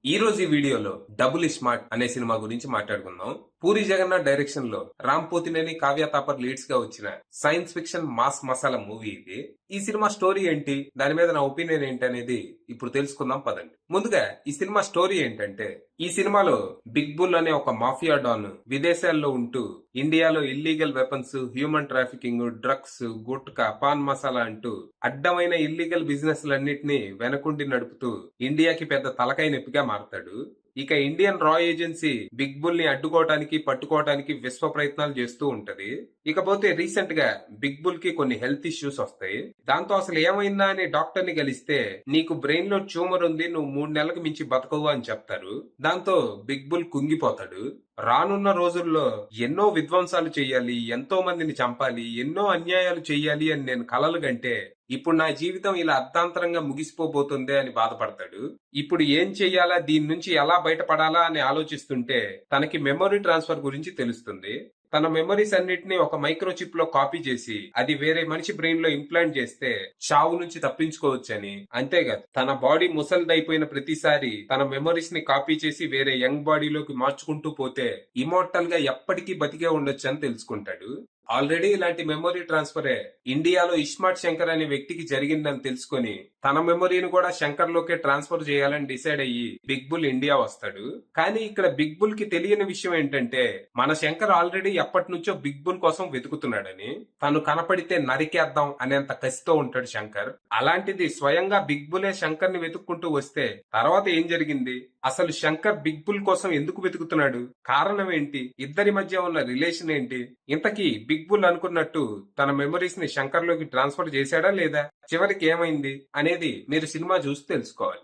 ఈ రోజు ఈ వీడియోలో డబుల్ స్మార్ట్ అనే సినిమా గురించి మాట్లాడుకుందాం. పూరి జగన్నాథ్ డైరెక్షన్ లో రామ్ పోతినేని, కావ్య తాపర్ లీడ్స్ గా వచ్చిన science fiction mass masala movie ఇది. ఈ సినిమా స్టోరీ ఏంటి, దాని మీద నా ఒపీనియన్ ఏంటి అనేది ఇప్పుడు తెలుసుకుందాం పదండి. ముందుగా ఈ సినిమా స్టోరీ ఏంటంటే, ఈ సినిమాలో బిగ్ బుల్ అనే ఒక మాఫియా డాన్ విదేశాల్లో ఉంటూ ఇండియాలో illegal weapons, human trafficking, drugs, gutka, pan masala అంటూ అడ్డమైన ఇల్లీగల్ బిజినెస్ లన్నిటినీ వెనకుండి నడుపుతూ ఇండియాకి పెద్ద తలకాయ నొప్పిగా మారతాడు. ఇక ఇండియన్ రా ఏజెన్సీ బిగ్ బుల్ ని అడ్డుకోవడానికి, పట్టుకోవడానికి విశ్వ ప్రయత్నాలు చేస్తూ ఉంటది. ఇకపోతే రీసెంట్ గా బిగ్ బుల్ కి కొన్ని హెల్త్ ఇష్యూస్ వస్తాయి. దాంతో అసలు ఏమైందా అని డాక్టర్ ని కలిస్తే, నీకు బ్రెయిన్ లో ట్యూమర్ ఉంది, నువ్వు 3 నెలలకు మించి బతకవు అని చెప్తారు. దాంతో బిగ్ బుల్ కుంగిపోతాడు. రానున్న రోజుల్లో ఎన్నో విధ్వంసాలు చెయ్యాలి, ఎంతో మందిని చంపాలి, ఎన్నో అన్యాయాలు చెయ్యాలి అని నేను కలలు కంటే ఇప్పుడు నా జీవితం ఇలా అర్ధాంతరంగా ముగిసిపోబోతుంది అని బాధపడతాడు. ఇప్పుడు ఏం చెయ్యాలా, దీని నుంచి ఎలా బయటపడాలా అని ఆలోచిస్తుంటే తనకి మెమొరీ ట్రాన్స్ఫర్ గురించి తెలుస్తుంది. తన మెమరీస్ అన్నిటిని ఒక మైక్రోచిప్ లో కాపీ చేసి అది వేరే మనిషి బ్రెయిన్ లో ఇంప్లాంట్ చేస్తే చావు నుంచి తప్పించుకోవచ్చని. అంతేకాదు, తన బాడీ ముసలిదైపోయిన ప్రతిసారి తన మెమరీస్ ని కాపీ చేసి వేరే యంగ్ బాడీలోకి మార్చుకుంటూ పోతే ఇమోర్టల్ గా ఎప్పటికీ బతికే ఉండొచ్చు అని తెలుసుకుంటాడు. ఆల్రెడీ ఇలాంటి మెమొరీ ట్రాన్స్ఫరే ఇండియాలో ఇస్మార్ట్ శంకర్ అనే వ్యక్తికి జరిగిందని తెలుసుకొని తన మెమొరీని కూడా శంకర్ లోకే ట్రాన్స్ఫర్ చేయాలని డిసైడ్ అయ్యి బిగ్ బుల్ ఇండియా వస్తాడు. కానీ ఇక్కడ బిగ్ బుల్ కి తెలియని విషయం ఏంటంటే, మన శంకర్ ఆల్రెడీ ఎప్పటి నుంచో బిగ్ బుల్ కోసం వెతుకుతున్నాడని. తను కనపడితే నరికేద్దాం అనేంత కసితో ఉంటాడు శంకర్. అలాంటిది స్వయంగా బిగ్ బులే శంకర్ ని వెతుక్కుంటూ వస్తే తర్వాత ఏం జరిగింది, అసలు శంకర్ బిగ్ బుల్ కోసం ఎందుకు వెతుకుతున్నాడు, కారణం ఏంటి, ఇద్దరి మధ్య ఉన్న రిలేషన్ ఏంటి, ఇంతకీ బిగ్ బుల్ అనుకున్నట్టు తన మెమరీస్ ని శంకర్ లోకి ట్రాన్స్ఫర్ చేశాడా లేదా, చివరికి ఏమైంది అనేది మీరు సినిమా చూసి తెలుసుకోవాలి.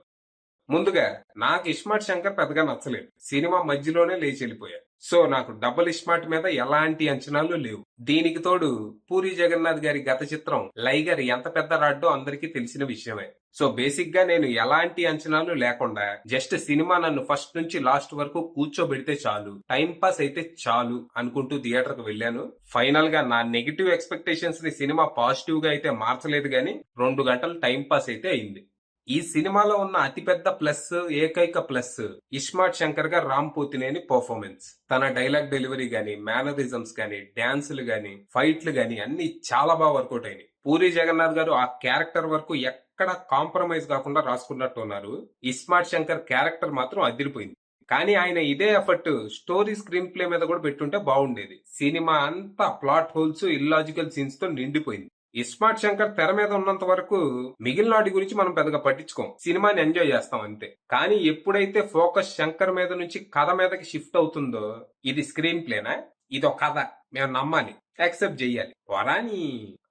ముందుగా నాకు ఇస్మార్ట్ శంకర్ పెద్దగా నచ్చలేదు. సినిమా మధ్యలోనే లేచి వెళ్ళిపోయాడు. సో నాకు డబుల్ ఇస్మార్ట్ మీద ఎలాంటి అంచనాలు లేవు. దీనికి తోడు పూరి జగన్నాథ్ గారి గత చిత్రం లైగర్ ఎంత పెద్ద రాడ్డో అందరికీ తెలిసిన విషయమే. సో బేసిక్ గా నేను ఎలాంటి అంచనాలు లేకుండా జస్ట్ సినిమా నన్ను ఫస్ట్ నుంచి లాస్ట్ వరకు కూర్చోబెడితే చాలు, టైం పాస్ అయితే చాలు అనుకుంటూ థియేటర్ కు వెళ్ళాను. ఫైనల్ గా నా నెగిటివ్ ఎక్స్పెక్టేషన్స్ ని సినిమా పాజిటివ్ గా అయితే మార్చలేదు, గానీ 2 గంటలు టైం పాస్ అయితే అయింది. ఈ సినిమాలో ఉన్న అతిపెద్ద ప్లస్, ఏకైక ప్లస్ ఇస్మార్ట్ శంకర్ గా రామ్ పోతినేని పర్ఫార్మెన్స్. తన డైలాగ్ డెలివరీ గానీ, మేనరిజమ్స్ గానీ, డాన్సులు గానీ, ఫైట్లు గానీ అన్ని చాలా బాగా వర్కౌట్ అయినాయి. పూరి జగన్నాథ్ గారు ఆ క్యారెక్టర్ వరకు ఎక్కడ కాంప్రమైజ్ కాకుండా రాసుకున్నట్టు ఉన్నారు. ఇస్మార్ట్ శంకర్ క్యారెక్టర్ మాత్రం అదిరిపోయింది. కానీ ఆయన ఇదే ఎఫర్ట్ స్టోరీ, స్క్రీన్ ప్లే మీద కూడా పెట్టుంటే బాగుండేది. సినిమా అంతా ప్లాట్ హోల్స్, ఇల్లాజికల్ సీన్స్ తో నిండిపోయింది. ఇస్మార్ట్ శంకర్ తెర మీద ఉన్నంత వరకు మిగిలిన వాటి గురించి మనం పెద్దగా పట్టించుకోం, సినిమాని ఎంజాయ్ చేస్తాం అంతే. కానీ ఎప్పుడైతే ఫోకస్ శంకర్ మీద నుంచి కథ మీదకి షిఫ్ట్ అవుతుందో, ఇది స్క్రీన్ ప్లేనా, ఇదో కథ, మేము నమ్మాలి, యాక్సెప్ట్ చెయ్యాలి, వరాని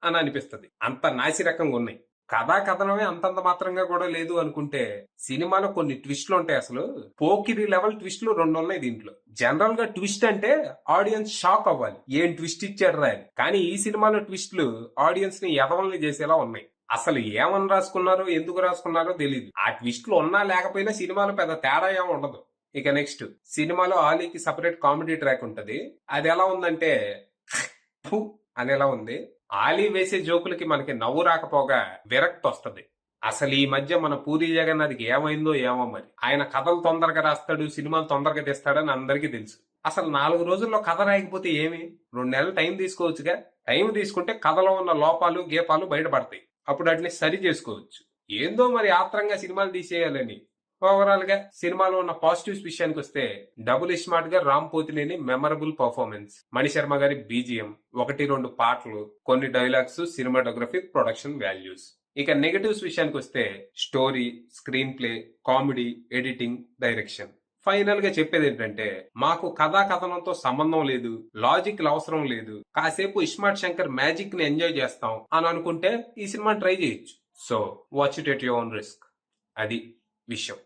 అని అనిపిస్తుంది. అంత నాసి రకంగా ఉన్నాయి. కథా కథనమే అంతంత మాత్రంగా కూడా లేదు అనుకుంటే, సినిమాలో కొన్ని ట్విస్ట్లు ఉంటాయి. అసలు పోకిరి లెవెల్ ట్విస్ట్లు 2 ఉన్నాయి దీంట్లో. జనరల్ గా ట్విస్ట్ అంటే ఆడియన్స్ షాక్ అవ్వాలి, ఏం ట్విస్ట్ ఇచ్చాడు రా అని. కానీ ఈ సినిమాలో ట్విస్ట్లు ఆడియన్స్ ని ఎదవల్ని చేసేలా ఉన్నాయి. అసలు ఏమని రాసుకున్నారో, ఎందుకు రాసుకున్నారో తెలియదు. ఆ ట్విస్ట్లు ఉన్నా లేకపోయినా సినిమాలో పెద్ద తేడా ఏమి ఉండదు. ఇక నెక్స్ట్, సినిమాలో ఆలీకి సపరేట్ కామెడీ ట్రాక్ ఉంటది. అది ఎలా ఉందంటే అనేలా ఉంది. ఆలీ వేసే జోకులకి మనకి నవ్వు రాకపోగా విరక్తి వస్తుంది. అసలు ఈ మధ్య మన పూరి జగన్నాథ్కి ఏమైందో ఏమో మరి. ఆయన కథలు తొందరగా రాస్తాడు, సినిమాలు తొందరగా తెస్తాడని అందరికీ తెలుసు. అసలు 4 రోజుల్లో కథ రాయకపోతే ఏమి, 2 నెలలు టైం తీసుకోవచ్చుగా. టైం తీసుకుంటే కథలో ఉన్న లోపాలు, గీపాలు బయటపడతాయి. అప్పుడు వాటిని సరి చేసుకోవచ్చు. ఏందో మరి ఆత్రంగా సినిమాలు తీసేయాలని. ఓవరాల్ గా సినిమాలో ఉన్న పాజిటివ్స్ విషయానికి వస్తే, డబుల్ ఇస్మార్ట్ గా రామ్ పోతినేని మెమరబుల్ పర్ఫార్మెన్స్, మణిశర్మ గారి బీజిఎం, 1-2 పాటలు, కొన్ని డైలాగ్స్, సినిమాటోగ్రఫీ, ప్రొడక్షన్ వాల్యూస్. ఇక నెగటివ్స్ విషయానికి వస్తే story, screen play, comedy, editing, direction. Final గా చెప్పేది ఏంటంటే, మాకు కథా కథనంతో సంబంధం లేదు, లాజిక్ అవసరం లేదు, కాసేపు ఇస్మార్ట్ శంకర్ మ్యాజిక్ ని ఎంజాయ్ చేస్తాం అని అనుకుంటే ఈ సినిమా ట్రై చేయొచ్చు. So watch it at your own risk. అది విషయం.